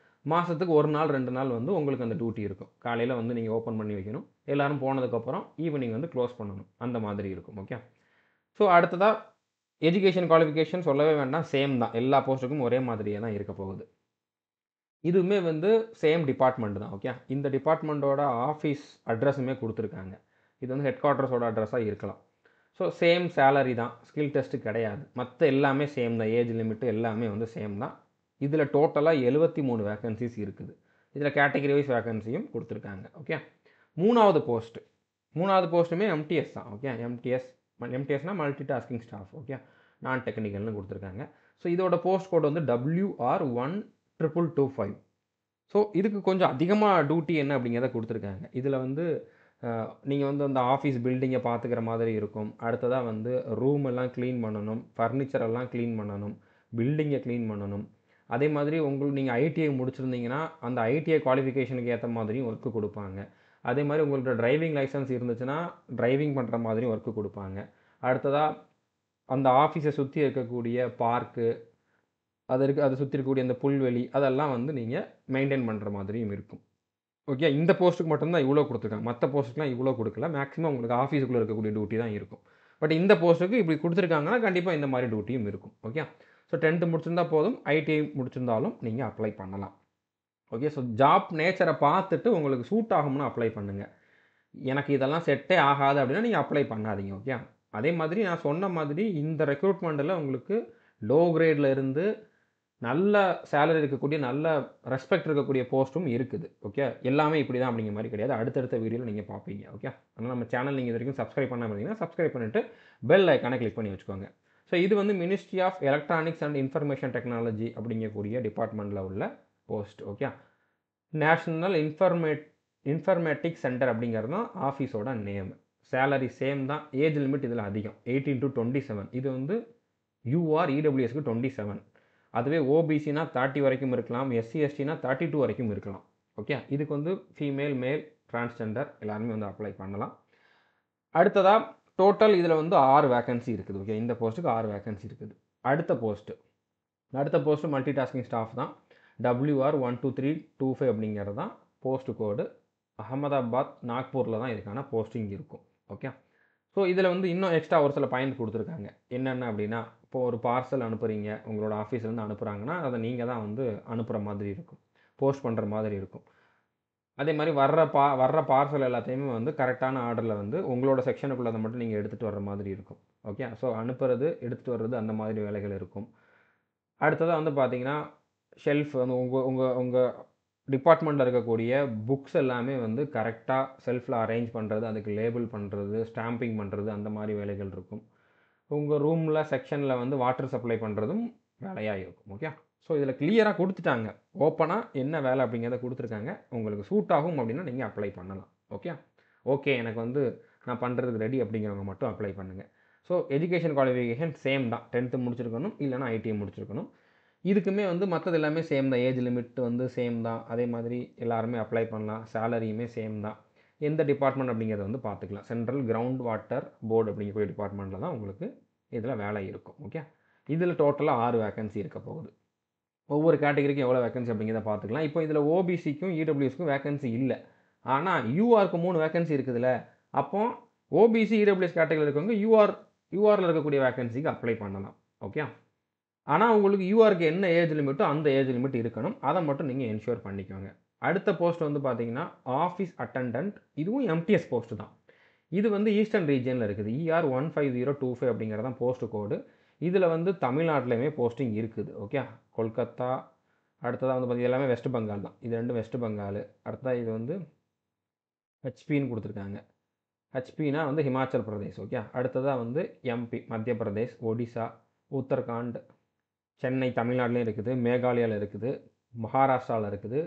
மாதத்துக்கு 1 நாள் 2 நாள் வந்து உங்களுக்கு அந்த டியூட்டி இருக்கும். காலையில் வந்து நீங்கள் ஓப்பன் பண்ணி வைக்கணும், எல்லோரும் போனதுக்கப்புறம் ஈவினிங் வந்து க்ளோஸ் பண்ணணும், அந்த மாதிரி இருக்கும். ஓகே, ஸோ அடுத்ததாக எஜுகேஷன் குவாலிஃபிகேஷன் சொல்லவே வேண்டாம், சேம் தான். எல்லா போஸ்ட்டுக்கும் ஒரே மாதிரியே தான் இருக்க போகுது. இதுவுமே வந்து சேம் டிபார்ட்மெண்ட் தான். ஓகே, இந்த டிபார்ட்மெண்ட்டோட ஆஃபீஸ் அட்ரஸுமே கொடுத்துருக்காங்க. இது வந்து ஹெட் குவார்ட்டர்ஸோட அட்ரஸாக இருக்கலாம். ஸோ சேம் சேலரி தான், ஸ்கில் டெஸ்ட்டு கிடையாது. மற்ற எல்லாமே சேம் தான், ஏஜ் லிமிட்டு எல்லாமே வந்து சேம் தான். இதில் டோட்டலாக 73 வேக்கன்சிஸ் இருக்குது. இதில் கேட்டகரி வைஸ் வேக்கன்சியும் கொடுத்துருக்காங்க. ஓகே, 3வது போஸ்ட்டுமே எம்டிஎஸ் தான். ஓகே, எம்டிஎஸ்னால் மல்டி டாஸ்கிங் ஸ்டாஃப். ஓகே, நான் டெக்னிக்கல்னு கொடுத்துருக்காங்க. ஸோ இதோட போஸ்ட் கோட் வந்து WR12225. ஸோ இதுக்கு கொஞ்சம் அதிகமாக டியூட்டி என்ன அப்படிங்கிறத கொடுத்துருக்காங்க. இதில் வந்து நீங்கள் வந்து அந்த ஆஃபீஸ் பில்டிங்கை பார்த்துக்கிற மாதிரி இருக்கும். அடுத்ததாக வந்து ரூம் எல்லாம் க்ளீன் பண்ணணும், ஃபர்னிச்சர் எல்லாம் க்ளீன் பண்ணணும், பில்டிங்கை க்ளீன் பண்ணணும். அதே மாதிரி நீங்கள் ஐடிஐ முடிச்சிருந்தீங்கன்னா அந்த ஐடிஐ குவாலிஃபிகேஷனுக்கு ஏற்ற மாதிரியும் ஒர்க்கு கொடுப்பாங்க. அதே மாதிரி உங்கள்கிட்ட டிரைவிங் லைசன்ஸ் இருந்துச்சுன்னா டிரைவிங் பண்ணுற மாதிரியும் ஒர்க்கு கொடுப்பாங்க. அடுத்ததாக அந்த ஆஃபீஸை சுற்றி இருக்கக்கூடிய பார்க்கு, அதை சுற்றி இருக்கக்கூடிய அந்த புல்வெளி அதெல்லாம் வந்து நீங்கள் மெயின்டைன் பண்ணுற மாதிரியும் இருக்கும். ஓகே, இந்த போஸ்ட்டுக்கு மட்டும்தான் இவ்வளோ கொடுத்துருக்காங்க. மற்ற போஸ்ட்டுக்குலாம் இவ்வளோ கொடுக்கல. மேக்ஸிமம் உங்களுக்கு ஆஃபீஸுக்குள்ளே இருக்கக்கூடிய டியூட்டி தான் இருக்கும். பட் இந்த போஸ்ட்டுக்கு இப்படி கொடுத்துருக்காங்கன்னா கண்டிப்பாக இந்த மாதிரி டியூட்டியும் இருக்கும். ஓகே, ஸோ 10th முடிச்சிருந்தா போதும், ஐடிஐ முடிச்சிருந்தாலும் நீங்கள் அப்ளை பண்ணலாம். ஓகே, ஸோ ஜாப் நேச்சரை பார்த்துட்டு உங்களுக்கு சூட் ஆகும்னு அப்ளை பண்ணுங்கள். எனக்கு இதெல்லாம் செட்டே ஆகாது அப்படின்னா நீங்கள் அப்ளை பண்ணாதீங்க. ஓகே, அதே மாதிரி நான் சொன்ன மாதிரி இந்த ரெக்ரூட்மெண்ட்டில் உங்களுக்கு லோ கிரேடில் இருந்து நல்ல சேலரி இருக்கக்கூடிய, நல்ல ரெஸ்பெக்ட் இருக்கக்கூடிய போஸ்ட்டும் இருக்குது. ஓகே, எல்லாமே இப்படி தான் அப்படிங்கிற மாதிரி கிடையாது. அடுத்தடுத்த வீடியோவில் நீங்கள் பார்ப்பீங்க. ஓகே, அதனால் நம்ம சேனல் நீங்கள் இது வரைக்கும் சப்ஸ்கிரைப் பண்ணாமல் இருந்தீங்கன்னா சப்ஸ்கிரைப் பண்ணிவிட்டு பெல் ஐக்கானை கிளிக் பண்ணி வச்சுக்கோங்க. ஸோ இது வந்து ministry of electronics and information technology அப்படிங்கக்கூடிய டிபார்ட்மெண்ட்டில் உள்ள post. Okay, national informatics centre அப்படிங்கிறது தான் ஆஃபீஸோட நேம். சேலரி சேம் தான். ஏஜ் லிமிட் இதில் அதிகம், 18 to 27. இது வந்து யூஆர் இடபிள்யூஎஸ்க்கு 27. அதுவே ஓபிசினா 30 வரைக்கும் இருக்கலாம், எஸ்சி எஸ்டினா 32 வரைக்கும் இருக்கலாம். ஓகே, இதுக்கு வந்து ஃபீமேல், மேல், டிரான்ஸ்ஜெண்டர் எல்லாருமே வந்து அப்ளை பண்ணலாம். அடுத்ததாக டோட்டல் இதில் வந்து 6 வேக்கன்சி இருக்குது. ஓகே, இந்த போஸ்ட்டுக்கு 6 வேக்கன்சி இருக்குது. அடுத்த போஸ்ட்டு மல்டி டாஸ்கிங் ஸ்டாஃப் தான். WR 12325 அப்படிங்கிறது தான் போஸ்ட்டு கோடு. அகமதாபாத், நாக்பூரில் தான் இதுக்கான போஸ்டிங் இருக்கும். ஓகே, ஸோ இதில் வந்து இன்னும் எக்ஸ்ட்ரா ஒரு சில பாயிண்ட் கொடுத்துருக்காங்க. என்னென்ன அப்படின்னா, இப்போது ஒரு பார்சல் அனுப்புகிறீங்க, உங்களோட ஆஃபீஸ்லேருந்து அனுப்புகிறாங்கன்னா அதை நீங்கள் தான் வந்து அனுப்புகிற மாதிரி இருக்கும், போஸ்ட் பண்ணுற மாதிரி இருக்கும். அதே மாதிரி வர்ற பார்சல் எல்லாத்தையுமே வந்து கரெக்டான ஆர்டரில் வந்து உங்களோட செக்ஷனுக்குள்ளதை மட்டும் நீங்கள் எடுத்துகிட்டு வர்ற மாதிரி இருக்கும். ஓகே, ஸோ அனுப்புறது, எடுத்துகிட்டு வர்றது அந்த மாதிரி வேலைகள் இருக்கும். அடுத்ததாக வந்து பார்த்தீங்கன்னா, ஷெல்ஃப் வந்து உங்கள் டிபார்ட்மெண்ட்டில் இருக்கக்கூடிய புக்ஸ் எல்லாமே வந்து கரெக்டாக ஷெல்ஃபில் அரேஞ்ச் பண்ணுறது, அதுக்கு லேபிள் பண்ணுறது, ஸ்டாம்பிங் பண்ணுறது அந்த மாதிரி வேலைகள் இருக்கும். உங்கள் ரூமில் செக்ஷனில் வந்து வாட்டர் சப்ளை பண்ணுறதும் வேலையாக இருக்கும். ஓகே, ஸோ இதில் கிளியராக கொடுத்துட்டாங்க, ஓப்பனாக என்ன வேலை அப்படிங்கிறத கொடுத்துருக்காங்க. உங்களுக்கு சூட் ஆகும் அப்படின்னா நீங்கள் அப்ளை பண்ணலாம். ஓகே, எனக்கு வந்து நான் பண்ணுறதுக்கு ரெடி அப்படிங்கிறவங்க மட்டும் அப்ளை பண்ணுங்கள். ஸோ எஜுகேஷன் குவாலிஃபிகேஷன் சேம் தான், 10th முடிச்சிருக்கணும், இல்லைனா ஐடிஐ முடிச்சிருக்கணும். இதுக்குமே வந்து மற்றது எல்லாமே சேம் தான். ஏஜ் லிமிட் வந்து சேம் தான். அதே மாதிரி எல்லாருமே அப்ளை பண்ணலாம். சேலரியுமே சேம் தான். எந்த டிபார்ட்மெண்ட் அப்படிங்கிறத வந்து பார்த்துக்கலாம். சென்ட்ரல் கிரவுண்ட் வாட்டர் போர்டு அப்படிங்கக்கூடிய டிபார்ட்மெண்ட்டில் தான் உங்களுக்கு இதில் வேலை இருக்கும். ஓகே, இதில் டோட்டலாக 6 வேக்கன்சி இருக்க போகுது. ஒவ்வொரு கேட்டகரிக்கும் எவ்வளோ வேக்கன்சி அப்படிங்கிறத பார்த்துக்கலாம். இப்போ இதில் ஓபிசிக்கும் இடபிள்யூஎஸ்க்கும் வேக்கன்சி இல்லை. ஆனால் யூஆருக்கு 3 வேக்கன்சி இருக்குதுல்ல, அப்போ ஓபிசி இடபிள்யூஎஸ் கேட்டகரியில் இருக்கவங்க யூஆரில் இருக்கக்கூடிய வேக்கன்சிக்கு அப்ளை பண்ணலாம். ஓகே, ஆனால் உங்களுக்கு யூஆருக்கு என்ன ஏஜ் லிமிட்டோ அந்த ஏஜ் லிமிட் இருக்கணும். அதை மட்டும் நீங்கள் என்ஷூர் பண்ணிக்கோங்க. அடுத்த போஸ்ட் வந்து பார்த்தீங்கன்னா ஆஃபீஸ் அட்டெண்டன்ட். இதுவும் எம்டிஎஸ் போஸ்ட்டு தான். இது வந்து ஈஸ்டர்ன் ரீஜனில் இருக்குது. ER 15025 அப்படிங்கிறது தான் போஸ்ட் கோடு. இதில் வந்து தமிழ்நாட்டிலையுமே போஸ்டிங் இருக்குது. ஓகே, கொல்கத்தா. அடுத்ததாக வந்து பார்த்தீங்கன்னா எல்லாமே வெஸ்ட் பெங்கால் தான். இது 2 வெஸ்ட் பெங்கால். அடுத்ததாக இது வந்து ஹெச்பின்னு கொடுத்துருக்காங்க. ஹெச்பினா வந்து ஹிமாச்சல் பிரதேஷ். ஓகே, அடுத்ததாக வந்து எம்பி மத்திய பிரதேஷ், ஒடிசா, உத்தரகாண்ட், சென்னை தமிழ்நாட்டிலையும் இருக்குது, மேகாலயாவில் இருக்குது, மகாராஷ்டிராவில் இருக்குது,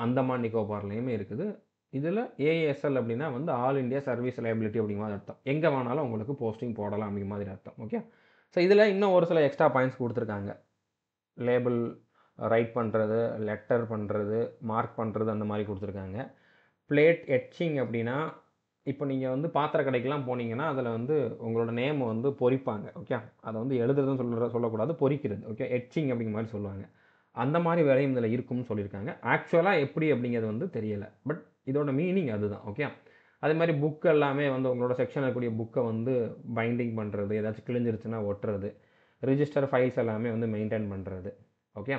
அந்தமான் நிக்கோபார்லேயுமே இருக்குது. இதில் ஏஎஸ்எல் அப்படின்னா வந்து ஆல் இண்டியா சர்வீஸ் லைபிலிட்டி அப்படிங்கிற மாதிரி அர்த்தம். எங்கே வேணாலும் உங்களுக்கு போஸ்டிங் போடலாம் அப்படிங்கிற மாதிரி அர்த்தம். ஓகே, ஸோ இதில் இன்னும் ஒரு சில எக்ஸ்ட்ரா பாயிண்ட்ஸ் கொடுத்துருக்காங்க. லேபிள் ரைட் பண்ணுறது, லெட்டர் பண்ணுறது, மார்க் பண்ணுறது அந்த மாதிரி கொடுத்துருக்காங்க. பிளேட் எட்சிங் அப்படின்னா, இப்போ நீங்கள் வந்து பாத்திர கடைக்கெலாம் போனீங்கன்னா அதில் வந்து உங்களோட நேம் வந்து பொறிப்பாங்க. ஓகே, அதை வந்து எழுதுறதுன்னு சொல்லக்கூடாது, பொறிக்கிறது. ஓகே, எட்சிங் அப்படிங்கிற மாதிரி சொல்லுவாங்க. அந்த மாதிரி வேலையும் இதில் இருக்கும்னு சொல்லியிருக்காங்க. ஆக்சுவலாக எப்படி அப்படிங்கிறது வந்து தெரியலை, பட் இதோட மீனிங் அதுதான். ஓகே, அதே மாதிரி புக் எல்லாமே வந்து உங்களோட செக்ஷனில் இருக்கக்கூடிய புக்கை வந்து பைண்டிங் பண்ணுறது, ஏதாச்சும் கிழிஞ்சிருச்சுன்னா ஒட்டுறது, ரிஜிஸ்டர் ஃபைல்ஸ் எல்லாமே வந்து மெயின்டைன் பண்ணுறது. ஓகே,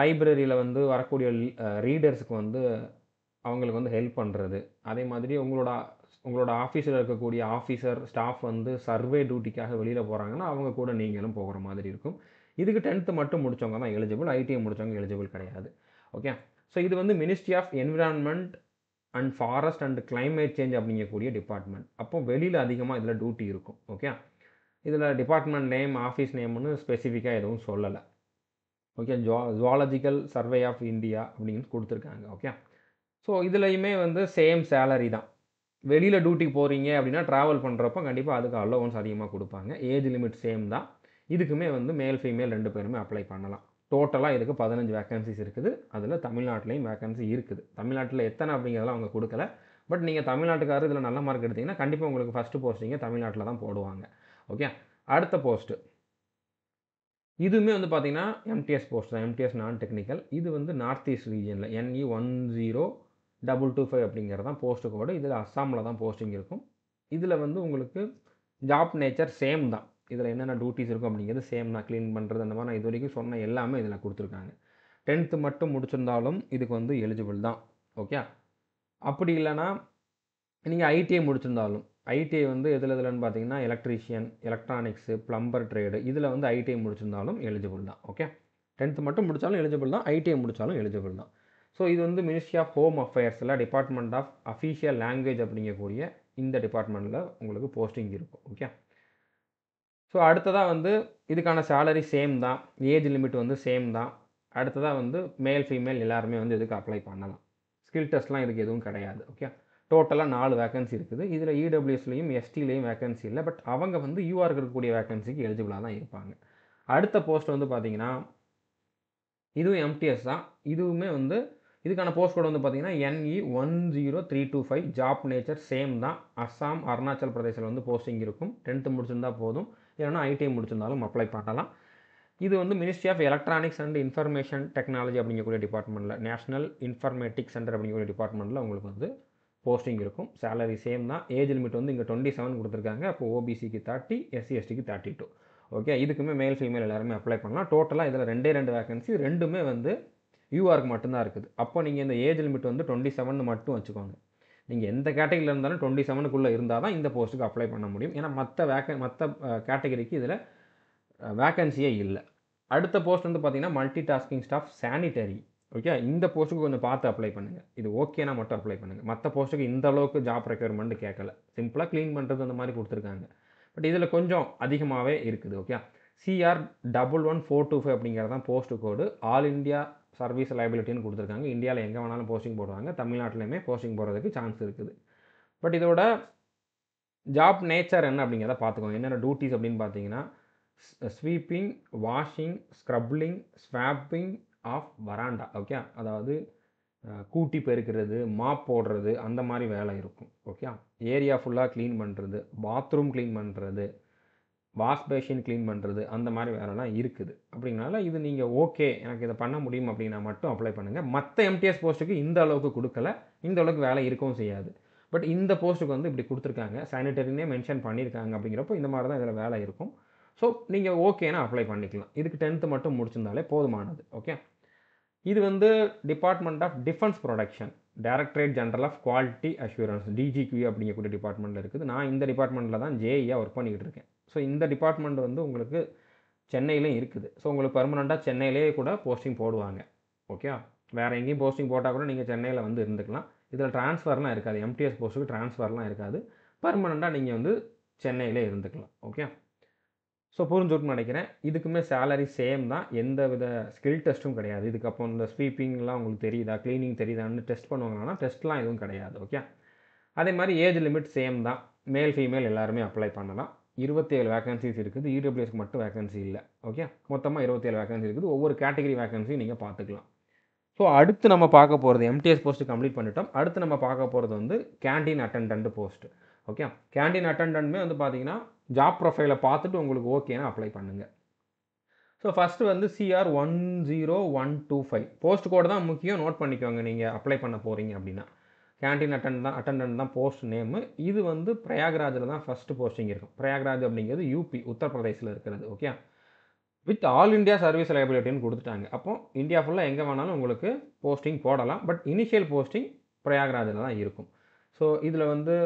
லைப்ரரியில் வந்து வரக்கூடிய ரீடர்ஸுக்கு வந்து அவங்களுக்கு வந்து ஹெல்ப் பண்ணுறது. அதே மாதிரி உங்களோட ஆஃபீஸில் இருக்கக்கூடிய ஆஃபீஸர் ஸ்டாஃப் வந்து சர்வே டியூட்டிக்காக வெளியில் போகிறாங்கன்னா அவங்க கூட நீங்களும் போகிற மாதிரி இருக்கும். இதுக்கு 10th மட்டும் முடித்தவங்க தான் எலிஜிபிள், ஐடிஐ முடித்தவங்க எலிஜிபிள் கிடையாது. ஓகே, ஸோ இது வந்து ministry of environment and forest and climate change அப்படிங்கக்கூடிய டிபார்ட்மெண்ட். அப்போ வெளியில் அதிகமாக இதில் டியூட்டி இருக்கும். ஓகே, இதில் டிபார்ட்மெண்ட் நேம், ஆஃபீஸ் நேம்னு ஸ்பெசிஃபிக்காக எதுவும் சொல்லலை. Okay, zoological survey of India அப்படின்னு கொடுத்துருக்காங்க. ஓகே, ஸோ இதுலையுமே வந்து சேம் சேலரி தான். வெளியில் டியூட்டிக்கு போகிறீங்க அப்படின்னா ட்ராவல் பண்ணுறப்போ கண்டிப்பாக அதுக்கு அலோவன்ஸ் அதிகமாக கொடுப்பாங்க. ஏஜ் லிமிட் சேம் தான். இதுக்குமே வந்து மேல் ஃபீமேல் 2 பேருமே அப்ளை பண்ணலாம். டோட்டலாக இதுக்கு 15 வேக்கன்சிஸ் இருக்குது. அதில் தமிழ்நாட்டிலையும் வேக்கன்சி இருக்குது. தமிழ்நாட்டில் எத்தனை அப்படிங்கிறதெல்லாம் அவங்க கொடுக்கல. பட் நீங்கள் தமிழ்நாட்டுக்காரர் இதில் நல்ல மார்க் எடுத்தீங்கன்னா கண்டிப்பாக உங்களுக்கு ஃபஸ்ட்டு போஸ்டிங்கை தமிழ்நாட்டில் தான் போடுவாங்க. ஓகே, அடுத்த போஸ்ட்டு இதுவுமே வந்து பார்த்தீங்கன்னா எம்டிஎஸ் போஸ்ட் தான். எம்டிஎஸ் நான் டெக்னிக்கல். இது வந்து நார்த் ஈஸ்ட் ரீஜனில் NE10225 அப்படிங்கிறது தான் போஸ்ட்டு கோடு. இதில் அஸ்ஸாமில் தான் போஸ்டிங் இருக்கும். இதில் வந்து உங்களுக்கு ஜாப் நேச்சர் சேம் தான். இதில் என்னென்ன டியூட்டிஸ் இருக்கும் அப்படிங்கிறது சேம் தான். க்ளீன் பண்ணுறது அந்த மாதிரி நான் இது வரைக்கும் சொன்ன எல்லாமே இதில் கொடுத்துருக்காங்க. 10th மட்டும் முடிச்சிருந்தாலும் இதுக்கு வந்து எலிஜிபிள் தான். ஓகே, அப்படி இல்லைனா நீங்கள் ஐடிஐ முடிச்சிருந்தாலும், ஐடிஐ வந்து எதுலன்னு பார்த்தீங்கன்னா எலக்ட்ரீஷியன், எலக்ட்ரானிக்ஸு, ப்ளம்பர் ட்ரேடு இதில் வந்து ஐடிஐ முடிச்சிருந்தாலும் எலிஜிபிள் தான். ஓகே, 10th மட்டும் முடித்தாலும் எலிஜிபிள் தான், ஐடிஐ முடித்தாலும் எலிஜிபிள் தான். ஸோ இது வந்து மினிஸ்ட்ரி ஆஃப் ஹோம் அஃபேர்ஸில் டிபார்ட்மெண்ட் ஆஃப் அஃபீஷியல் லாங்குவேஜ் அப்படிங்கக்கூடிய இந்த டிபார்ட்மெண்ட்டில் உங்களுக்கு போஸ்டிங் இருக்கும். ஓகே, ஸோ அடுத்ததாக வந்து இதுக்கான சேலரி சேம் தான். ஏஜ் லிமிட் வந்து சேம் தான். அடுத்ததாக வந்து மேல் ஃபீமேல் எல்லாருமே வந்து இதுக்கு அப்ளை பண்ணலாம். ஸ்கில் டெஸ்ட்லாம் இதுக்கு எதுவும் கிடையாது. ஓகே, டோட்டலாக 4 வேக்கன்சி இருக்குது. இதில் இடபிள்யூஎஸ்லையும் எஸ்டிலையும் வேக்கன்சி இல்லை. பட் அவங்க வந்து யூஆர் இருக்கக்கூடிய வேக்கன்சிக்கு எலிஜிபிளாக தான் இருப்பாங்க. அடுத்த போஸ்ட் வந்து பார்த்தீங்கன்னா இதுவும் எம்டிஎஸ் தான். இதுவுமே வந்து இதுக்கான போஸ்ட் கோட் வந்து பார்த்தீங்கன்னா NE10325. ஜாப் நேச்சர் சேம் தான். அஸ்ஸாம், அருணாச்சல் பிரதேசில் வந்து போஸ்டிங் இருக்கும். 10th முடிச்சிருந்தா போதும், இல்லைனா ஐடிஐ முடிச்சிருந்தாலும் அப்ளை பண்ணலாம். இது வந்து ministry of electronics and information technology அப்படிங்கக்கூடிய டிபார்ட்மெண்ட்டில், நேஷனல் இன்ஃபர்மேட்டிக் சென்டர் அப்படிங்கக்கூடிய டிபார்ட்மெண்ட்டில் உங்களுக்கு வந்து போஸ்டிங் இருக்கும். சேலரி சேம் தான். ஏஜ் லிமிட் வந்து இங்கே 27 கொடுத்துருக்காங்க. அப்போ ஓபிசிக்கு 30, SC/STக்கு 32. ஓகே, இதுக்குமே மேல் ஃபீமேல் எல்லாருமே அப்ளை பண்ணலாம். டோட்டலாக இதில் 2 வேக்கன்சி, ரெண்டுமே வந்து யூஆருக்கு மட்டும்தான் இருக்குது. அப்போ நீங்கள் இந்த ஏஜ் லிமிட் வந்து 27 மட்டும் வச்சுக்கோங்க. நீங்கள் எந்த கேட்டகரியில் இருந்தாலும் 27க்குள்ளே இருந்தால் தான் இந்த போஸ்ட்டுக்கு அப்ளை பண்ண முடியும். ஏன்னா மற்ற கேட்டகரிக்கு இதில் வேக்கன்சியே இல்லை. அடுத்த போஸ்ட் வந்து பார்த்தீங்கன்னா multi tasking staff sanitary. Okay, இந்த போஸ்ட்டுக்கு கொஞ்சம் பார்த்து அப்ளை பண்ணுங்கள். இது ஓகேனா மட்டும் அப்ளை பண்ணுங்கள். மற்ற போஸ்ட்டுக்கு இந்த அளவுக்கு ஜாப் ரெக்யர்மெண்ட் கேட்கல. சிம்பிளாக க்ளீன் பண்ணுறது அந்த மாதிரி கொடுத்துருக்காங்க. பட் இதில் கொஞ்சம் அதிகமாகவே இருக்குது. ஓகே, CR11425 அப்படிங்கிறது தான் post code. All India service லைபிலிட்டின்னு கொடுத்துருக்காங்க. இந்தியாவில் எங்கே வேணாலும் போஸ்டிங் போடுவாங்க. தமிழ்நாட்டிலையுமே போஸ்டிங் போடுறதுக்கு சான்ஸ் இருக்குது. பட் இதோட ஜாப் நேச்சர் என்ன அப்படிங்கிறத பார்த்துக்கோங்க. என்னென்ன டியூட்டிஸ் அப்படின்னு பார்த்தீங்கன்னா sweeping, washing, scrubbing, swabbing of veranda. Okay, அதாவது கூட்டி பெருக்கிறது, மாப் போடுறது அந்த மாதிரி வேலை இருக்கும். ஓகே, ஏரியா ஃபுல்லாக க்ளீன் பண்ணுறது, பாத்ரூம் க்ளீன் பண்ணுறது, வாஷ் பேஷின் க்ளீன் பண்ணுறது அந்த மாதிரி வேலைலாம் இருக்குது. அப்படிங்கனால இது நீங்கள் ஓகே எனக்கு இதை பண்ண முடியும் அப்படின்னா மட்டும் அப்ளை பண்ணுங்கள். மற்ற எம்டிஎஸ் போஸ்ட்டுக்கு இந்த அளவுக்கு கொடுக்கல, இந்த அளவுக்கு வேலை இருக்கவும் செய்யாது. பட் இந்த போஸ்ட்டுக்கு வந்து இப்படி கொடுத்துருக்காங்க, சானிட்டரினே மென்ஷன் பண்ணியிருக்காங்க. அப்படிங்கிறப்போ இந்த மாதிரி தான் இதில் வேலை இருக்கும். ஸோ நீங்கள் ஓகேனா அப்ளை பண்ணிக்கலாம். இதுக்கு 10th மட்டும் முடிச்சிருந்தாலே போதுமானது. ஓகே, இது வந்து department of defence production, directorate general of quality assurance, DGQ அப்படிங்கக்கூடிய டிபார்ட்மெண்ட்டில் இருக்குது. நான் இந்த டிபார்ட்மெண்ட்டில் தான் ஜேஇயாக ஒர்க் பண்ணிக்கிட்டு இருக்கேன். ஸோ இந்த டிபார்ட்மெண்ட் வந்து உங்களுக்கு சென்னையிலையும் இருக்குது. ஸோ உங்களுக்கு பர்மனெண்ட்டாக சென்னையிலேயே கூட போஸ்டிங் போடுவாங்க. ஓகே, வேறு எங்கேயும் போஸ்டிங் போட்டால் கூட நீங்கள் சென்னையில் வந்து இருந்துக்கலாம். இதில் ட்ரான்ஸ்ஃபர்லாம் இருக்காது. எம்டிஎஸ் போஸ்ட்டுக்கு ட்ரான்ஸ்ஃபர்லாம் இருக்காது. பர்மனெண்ட்டாக நீங்கள் வந்து சென்னையிலே இருந்துக்கலாம். ஓகே, ஸோ புரிஞ்சுட்டுன்னு நினைக்கிறேன். இதுக்குமே சேலரி சேம் தான். எந்த வித ஸ்கில் டெஸ்ட்டும் கிடையாது. இதுக்கப்புறம் இந்த ஸ்வீப்பிங்லாம் உங்களுக்கு தெரியுதா, க்ளீனிங் தெரியுதான்னு டெஸ்ட் பண்ணுவாங்கன்னா டெஸ்ட்லாம் எதுவும் கிடையாது. ஓகே, அதே மாதிரி ஏஜ் லிமிட் சேம் தான். மேல் ஃபீமேல் எல்லாருமே அப்ளை பண்ணலாம். 27 வேக்கன்சிஸ் இருக்குது. இடபிள்யூஎஸ்க்கு மட்டும் வேக்கன்சி இல்லை. ஓகே, மொத்தமாக 27 வேக்கன்சி இருக்குது. ஒவ்வொரு கேட்டகரி வேக்கன்சியும் நீங்கள் பார்த்துக்கலாம். ஸோ அடுத்து நம்ம பார்க்க போகிறது எம்டிஎஸ் போஸ்ட்டு கம்ப்ளீட் பண்ணிட்டோம். அடுத்து நம்ம பார்க்க போகிறது வந்து canteen attendant post. Okay, canteen அட்டெண்டன்ட்மே வந்து பார்த்தீங்கன்னா ஜாப் ப்ரொஃபைலை பார்த்துட்டு உங்களுக்கு ஓகேனா அப்ளை பண்ணுங்கள். ஸோ ஃபஸ்ட்டு வந்து CR10125 போஸ்ட் கோடு தான் முக்கியம், நோட் பண்ணிக்கோங்க நீங்கள் அப்ளை பண்ண போகிறீங்க அப்படின்னா. கேண்டீன் அட்டெண்டன்ட் தான் போஸ்ட் நேமு. இது வந்து பிரயாக்ராஜில் தான் ஃபஸ்ட்டு போஸ்டிங் இருக்கும். பிரயாக்ராஜ் அப்படிங்கிறது யூபி, உத்தரப்பிரதேசில் இருக்கிறது. Okay, with all India service லைபிலிட்டின்னு கொடுத்துட்டாங்க. அப்போ இந்தியா ஃபுல்லாக எங்கே வேணாலும் உங்களுக்கு போஸ்டிங் போடலாம். பட் இனிஷியல் போஸ்டிங் பிரயாக்ராஜில் தான் இருக்கும். ஸோ இதில் வந்து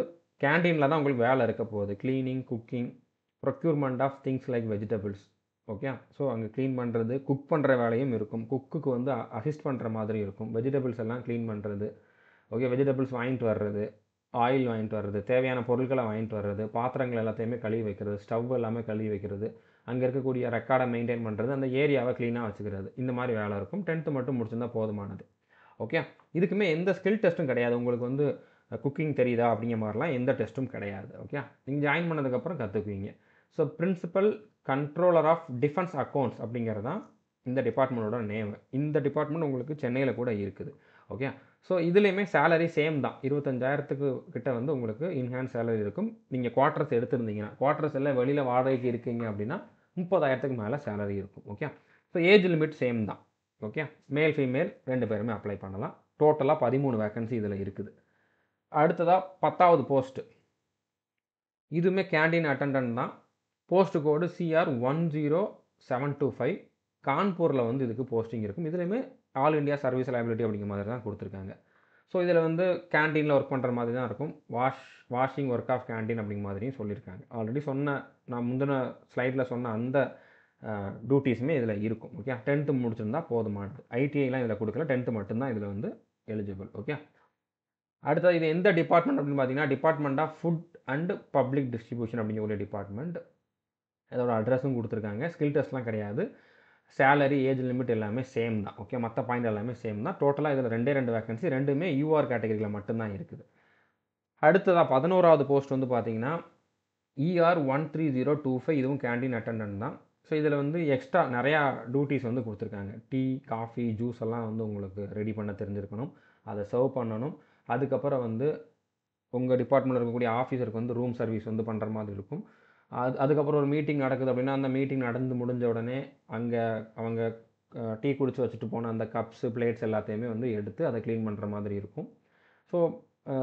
கேண்டீனில் தான் உங்களுக்கு வேலை இருக்க போகுது. Cleaning, cooking, procurement of things like vegetables. Okay, so அங்கே க்ளீன் பண்ணுறது, குக் பண்ணுற வேலையும் இருக்கும். குக்குக்கு வந்து அசிஸ்ட் பண்ணுற மாதிரி இருக்கும். வெஜிடபிள்ஸ் எல்லாம் க்ளீன் பண்ணுறது. ஓகே, வெஜிடபிள்ஸ் வாங்கிட்டு வர்றது, ஆயில் வாங்கிட்டு வர்றது, தேவையான பொருட்களை வாங்கிட்டு வர்றது, பாத்திரங்கள் எல்லாத்தையுமே கழுவி வைக்கிறது, ஸ்டவ் எல்லாமே கழுவி வைக்கிறது, அங்கே இருக்கக்கூடிய ரெக்கார்டை மெயின்டைன் பண்ணுறது, அந்த ஏரியாவை க்ளீனாக வச்சுக்கிறது, இந்த மாதிரி வேலை இருக்கும். 10th மட்டும் முடிச்சிருந்தால் போதுமானது. ஓகே, இதுக்குமே எந்த ஸ்கில் டெஸ்ட்டும் கிடையாது. உங்களுக்கு வந்து குக்கிங் தெரியுதா அப்படிங்கிற மாதிரிலாம் எந்த டெஸ்ட்டும் கிடையாது. ஓகே, நீங்கள் ஜாயின் பண்ணதுக்கப்புறம் கற்றுக்குவீங்க. So principal controller of defence accounts அப்படிங்கிறது தான் இந்த டிபார்ட்மெண்ட்டோட நேம். இந்த டிபார்ட்மெண்ட் உங்களுக்கு சென்னையில் கூட இருக்குது. ஓகே, ஸோ இதுலேயுமே சேலரி சேம் தான். 25,000 கிட்ட வந்து உங்களுக்கு இன்ஹேண்ட் சேலரி இருக்கும். நீங்கள் குவார்ட்டர்ஸ் எடுத்திருந்தீங்கன்னா, குவார்ட்டர்ஸ் எல்லாம் வெளியில் வாடகைக்கு இருக்கீங்க அப்படின்னா 30,000 மேலே சேலரி இருக்கும். Okay, so age limit same தான். ஓகே, மேல் ஃபீமேல் 2 பேருமே அப்ளை பண்ணலாம். டோட்டலாக 13 வேக்கன்சி இதில் இருக்குது. அடுத்ததாக 10வது போஸ்ட்டு, இதுவுமே கேண்டீன் அட்டெண்டன்ட் தான். போஸ்ட் கோடு CR10725. கான்பூரில் வந்து இதுக்கு போஸ்டிங் இருக்கும். இதுலேயுமே ஆல் இண்டியா சர்வீஸ் லைபிலிட்டி அப்படிங்கிற மாதிரி தான் கொடுத்துருக்காங்க. ஸோ இதில் வந்து கேண்டீனில் ஒர்க் பண்ணுற மாதிரி தான் இருக்கும். வாஷிங் ஒர்க் ஆஃப் கேண்டீன் அப்படிங்கிற மாதிரியும் சொல்லியிருக்காங்க. ஆல்ரெடி நான் முந்தின ஸ்லைடில் சொன்ன அந்த டியூட்டிஸுமே இதில் இருக்கும். ஓகே, 10th முடிச்சிருந்தா போதுமானது. ஐடிஐலாம் இதில் கொடுக்கல, 10th மட்டும்தான் இதில் வந்து எலிஜிபிள். ஓகே, அடுத்தது இது எந்த டிபார்ட்மெண்ட் அப்படின்னு பார்த்தீங்கன்னா, department of food and public distribution அப்படிங்கிற டிபார்ட்மெண்ட். அதோட அட்ரஸும் கொடுத்துருக்காங்க. ஸ்கில் டெஸ்ட்லாம் கிடையாது. சேலரி, ஏஜ் லிமிட் எல்லாமே சேம் தான். ஓகே, மற்ற பாயிண்ட் எல்லாமே சேம் தான். டோட்டலாக இதில் 2 வேக்கன்சி, ரெண்டுமே யூஆர் கேட்டகரியில் மட்டும்தான் இருக்குது. அடுத்ததாக 11வது போஸ்ட் வந்து பார்த்தீங்கன்னா ER13025. இதுவும் கேண்டீன் அட்டெண்டன்ட் தான். ஸோ இதில் வந்து எக்ஸ்ட்ரா நிறையா டியூட்டிஸ் வந்து கொடுத்துருக்காங்க. டீ, காஃபி, ஜூஸ் எல்லாம் வந்து உங்களுக்கு ரெடி பண்ண தெரிஞ்சிருக்கணும். அதை சர்வ் பண்ணணும். அதுக்கப்புறம் வந்து உங்கள் டிபார்ட்மெண்ட்டில் இருக்கக்கூடிய ஆஃபீஸருக்கு வந்து ரூம் சர்வீஸ் வந்து பண்ணுற மாதிரி இருக்கும். அதுக்கப்புறம் ஒரு மீட்டிங் நடக்குது அப்படின்னா, அந்த மீட்டிங் நடந்து முடிஞ்ச உடனே அங்கே அவங்க டீ குடிச்சு வச்சுட்டு போன அந்த கப்ஸு, பிளேட்ஸ் எல்லாத்தையுமே வந்து எடுத்து அதை க்ளீன் பண்ணுற மாதிரி இருக்கும். ஸோ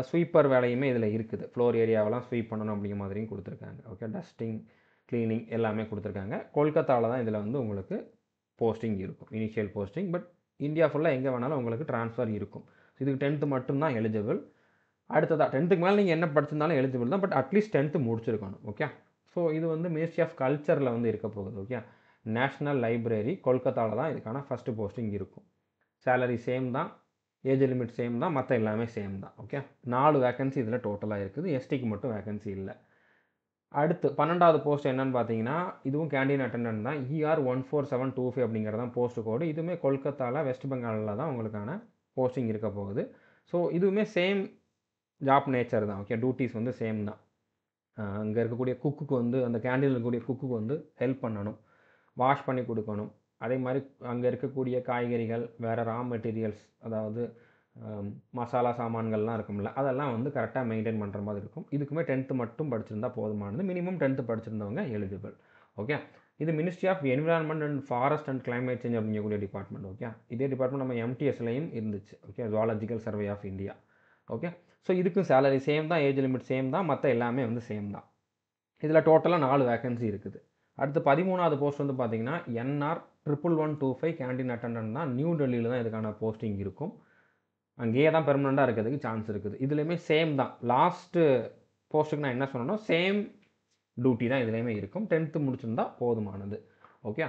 ஸ்வீப்பர் வேலையுமே இதில் இருக்குது. ஃப்ளோர் ஏரியாவெல்லாம் ஸ்வீப் பண்ணணும் அப்படிங்கிற மாதிரியும் கொடுத்துருக்காங்க. ஓகே, டஸ்டிங், க்ளீனிங் எல்லாமே கொடுத்துருக்காங்க. கொல்கத்தாவில் தான் இதில் வந்து உங்களுக்கு போஸ்டிங் இருக்கும், இனிஷியல் போஸ்டிங். பட் இந்தியா ஃபுல்லாக எங்கே வேணாலும் உங்களுக்கு ட்ரான்ஸ்ஃபர் இருக்கும். இதுக்கு 10th மட்டும்தான் எலிஜிபிள். அடுத்ததாக 10th மேலே நீங்கள் என்ன படிச்சிருந்தாலும் எலிஜிபிள் தான். பட் அட்லீஸ்ட் 10th முடிச்சிருக்கணும். ஓகே, ஸோ இது வந்து மினிஸ்ட்ரி ஆஃப் கல்ச்சரில் வந்து இருக்க போகுது. ஓகே, நேஷ்னல் லைப்ரரி கொல்கத்தாவில் தான் இதுக்கான ஃபஸ்ட்டு போஸ்டிங் இருக்கும். சேலரி சேம் தான், ஏஜ் லிமிட் சேம் தான், மற்ற எல்லாமே சேம் தான். ஓகே, 4 வேக்கன்சி இதில் டோட்டலாக இருக்குது. எஸ்டிக்கு மட்டும் வேக்கன்சி இல்லை. அடுத்து 12வது போஸ்ட் என்னன்னு பார்த்தீங்கன்னா, இதுவும் கேண்டீன் அட்டெண்டன்ட் தான். ER14725 அப்படிங்கிறது தான் போஸ்ட் கோடு. இதுவுமே கொல்கத்தாவில், வெஸ்ட் பெங்காலில் தான் உங்களுக்கான போஸ்டிங் இருக்க போகுது. ஸோ இதுவுமே சேம் ஜாப் நேச்சர் தான். ஓகே, டியூட்டிஸ் வந்து சேம் தான். அங்கே இருக்கக்கூடிய குக்குக்கு வந்து, அந்த கேண்டீனில் இருக்கக்கூடிய குக்குக்கு வந்து ஹெல்ப் பண்ணணும், வாஷ் பண்ணி கொடுக்கணும். அதே மாதிரி அங்கே இருக்கக்கூடிய காய்கறிகள், வேறு ரா மெட்டீரியல்ஸ், அதாவது மசாலா சாமான்கள்லாம் இருக்கும்ல, அதெல்லாம் வந்து கரெக்டாக மெயின்டைன் பண்ணுற மாதிரி இருக்கும். இதுக்குமே 10th மட்டும் படிச்சிருந்தா போதுமானது. மினிமம் 10th படிச்சிருந்தவங்க எலிஜிபிள். ஓகே, இது ministry of environment and forest and climate change அப்படிங்கக்கூடிய டிபார்ட்மெண்ட். ஓகே, இதே டிபார்ட்மெண்ட் நம்ம MTSலையும் இருந்துச்சு. Okay, zoological survey of India. Okay, so இதுக்கும் சேலரி சேம் தான், ஏஜ் லிமிட் சேம் தான், மற்ற எல்லாமே வந்து சேம் தான். இதில் டோட்டலாக 4 வேக்கன்சி இருக்குது. அடுத்து 13வது போஸ்ட் வந்து பார்த்தீங்கன்னா NR11125 கேண்டீன் அட்டெண்டன்ட் தான். நியூ டெல்லியில் தான் இதுக்கான போஸ்டிங் இருக்கும். அங்கேயே தான் பெர்மனெண்ட்டாக இருக்கிறதுக்கு சான்ஸ் இருக்குது. இதுலேயுமே சேம் தான். லாஸ்ட்டு போஸ்ட்டுக்கு நான் என்ன சொன்னேனோ சேம் டியூட்டி தான் இதுலேயுமே இருக்கும். 10th முடிச்சிருந்தா போதுமானது. Okay,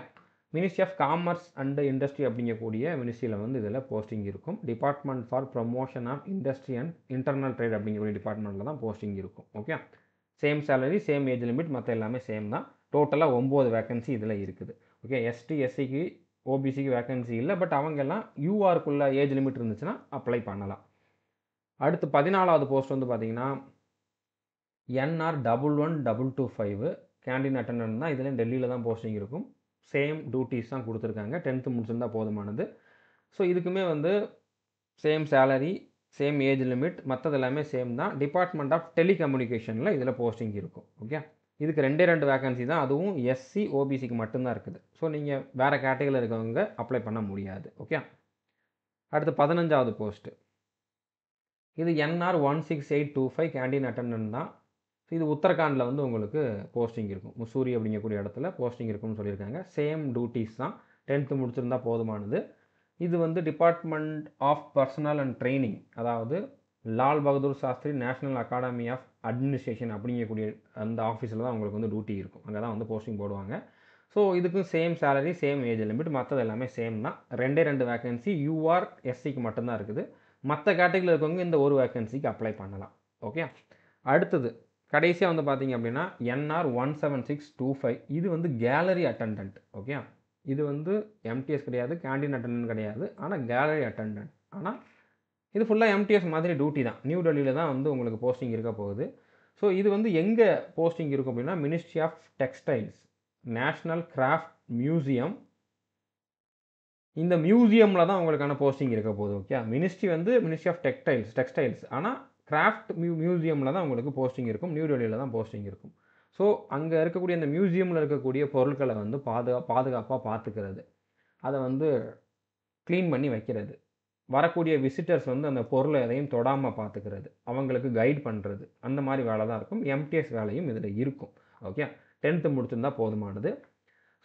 ministry of commerce and industry அப்படிங்கக்கூடிய மினிஸ்ட்ரியில் வந்து இதில் போஸ்டிங் இருக்கும். Department for promotion of industry and internal trade அப்படிங்கக்கூடிய டிபார்ட்மெண்ட்டில் தான் போஸ்டிங் இருக்கும். Okay, same salary, same age limit, மற்ற எல்லாமே சேம் தான். டோட்டலாக 9 வேக்கன்சி இதில் இருக்குது. ஓகே, ST, SCக்கு, OBCக்கு வேக்கன்சி இல்லை. பட் அவங்கெல்லாம் URக்குள்ளே ஏஜ் லிமிட் இருந்துச்சுன்னா அப்ளை பண்ணலாம். அடுத்து 14வது போஸ்ட் வந்து பார்த்தீங்கன்னா NR11225 கேண்டீன் அட்டெண்டன்ட் தான். இதுலேயும் டெல்லியில் தான் போஸ்டிங் இருக்கும். சேம் டியூட்டிஸ் தான் கொடுத்துருக்காங்க. 10th முடிச்சிருந்தால் போதுமானது. ஸோ இதுக்குமே வந்து same salary, same age limit, மற்றது எல்லாமே சேம் தான். டிபார்ட்மெண்ட் ஆஃப் டெலிகம்யூனிகேஷனில் இதில் போஸ்டிங் இருக்கும். ஓகே, இதுக்கு 2 வேக்கன்சி தான். அதுவும் SC, OBCக்கு மட்டும்தான் இருக்குது. ஸோ நீங்கள் வேறு கேட்டகரியில் இருக்கவங்க அப்ளை பண்ண முடியாது. ஓகே, அடுத்து 15வது போஸ்ட்டு, இது NR16825 கேண்டீன் அட்டெண்டன்ட் தான். இது உத்தரகாண்டில் வந்து உங்களுக்கு போஸ்டிங் இருக்கும். முசூரி அப்படிங்கக்கூடிய இடத்துல போஸ்டிங் இருக்கும்னு சொல்லியிருக்காங்க. சேம் டியூட்டிஸ் தான். 10th முடிச்சிருந்தால் போதுமானது. இது வந்து department of personnel and training, அதாவது Lal Bahadur Shastri national academy of administration அப்படிங்கக்கூடிய அந்த ஆஃபீஸில் தான் உங்களுக்கு வந்து டியூட்டி இருக்கும். அங்கே தான் வந்து போஸ்டிங் போடுவாங்க. ஸோ இதுக்கும் same salary, same age limit, மற்றது எல்லாமே சேம் தான். 2 வேக்கன்சி UR, SCக்கு மட்டும்தான் இருக்குது. மற்ற கேட்டகரியில் இருக்கவங்க இந்த ஒரு வேக்கன்சிக்கு அப்ளை பண்ணலாம். ஓகே, அடுத்தது கடைசியாக வந்து பார்த்தீங்க அப்படின்னா NR17625. இது வந்து கேலரி அட்டெண்டன்ட். ஓகே, இது வந்து MTS கிடையாது, கேண்டீன் அட்டெண்டன்ட் கிடையாது, ஆனால் கேலரி அட்டெண்டன்ட். ஆனால் இது ஃபுல்லாக எம்டிஎஸ் மாதிரி டியூட்டி தான். நியூ டெல்லியில் தான் வந்து உங்களுக்கு போஸ்டிங் இருக்க போகுது. ஸோ இது வந்து எங்கே போஸ்டிங் இருக்கும் அப்படின்னா, ministry of textiles, national craft museum. இந்த மியூசியமில் தான் உங்களுக்கான போஸ்டிங் இருக்க போகுது. ஓகே, மினிஸ்ட்ரி வந்து மினிஸ்ட்ரி ஆஃப் டெக்ஸ்டைல்ஸ், ஆனால் கிராஃப்ட் மியூசியமில் தான் உங்களுக்கு போஸ்டிங் இருக்கும். நியூ டெல்லியில் தான் போஸ்டிங் இருக்கும். ஸோ அங்கே இருக்கக்கூடிய அந்த மியூசியமில் இருக்கக்கூடிய பொருட்களை வந்து பாதுகாப்பாக பார்த்துக்கிறது, அதை வந்து க்ளீன் பண்ணி வைக்கிறது, வரக்கூடிய விசிட்டர்ஸ் வந்து அந்த பொருளை எதையும் தொடாமல் பார்த்துக்கிறது, அவங்களுக்கு கைட் பண்ணுறது, அந்த மாதிரி வேலை தான் இருக்கும். எம்டிஎஸ் வேலையும் இதில் இருக்கும். ஓகே, 10th முடிச்சிருந்தா போதுமானது.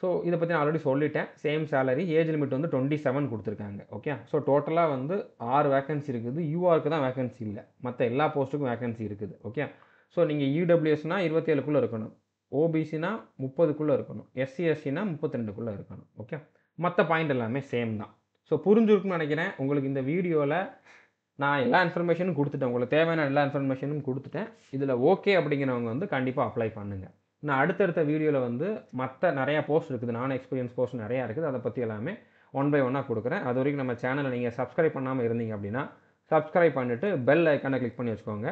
ஸோ இதை பற்றி நான் ஆல்ரெடி சொல்லிட்டேன். சேம் சேலரி, ஏஜ் லிமிட் வந்து 27 கொடுத்துருக்காங்க. ஓகே, ஸோ டோட்டலாக வந்து 6 வேக்கன்சி இருக்குது. யூஆருக்கு தான் வேக்கன்சி இல்லை, மற்ற எல்லா போஸ்ட்டுக்கும் வேக்கன்சி இருக்குது. ஓகே, ஸோ நீங்கள் இடபிள்யூஎஸ்னா 27க்குள்ளே இருக்கணும், ஓபிசினா 30க்குள்ளே இருக்கணும், எஸ்சி/எஸ்டினா 32க்குள்ளே இருக்கணும். ஓகே, மற்ற பாயிண்ட் எல்லாமே சேம் தான். ஸோ புரிஞ்சிருக்குன்னு நினைக்கிறேன். உங்களுக்கு இந்த வீடியோவில் நான் எல்லா இன்ஃபர்மேஷனும் கொடுத்துட்டேன், உங்களுக்கு தேவையான எல்லா இன்ஃபர்மேஷனும் கொடுத்துட்டேன். இதில் ஓகே அப்படிங்கிறவங்க வந்து கண்டிப்பாக அப்ளை பண்ணுங்கள். நான் அடுத்தடுத்த வீடியோவில் வந்து மற்ற நிறையா போஸ்ட் இருக்குது, நான் எக்ஸ்பீரியன்ஸ் போஸ்ட் நிறையா இருக்குது, அதை பற்றி எல்லாமே ஒன் பை ஒன்னாக கொடுக்குறேன். அது வரைக்கும் நம்ம சேனலை நீங்கள் சப்ஸ்கிரைப் பண்ணாமல் இருந்தீங்க அப்படின்னா சப்ஸ்கிரைப் பண்ணிவிட்டு பெல் ஐக்கானை கிளிக் பண்ணி வச்சுக்கோங்க.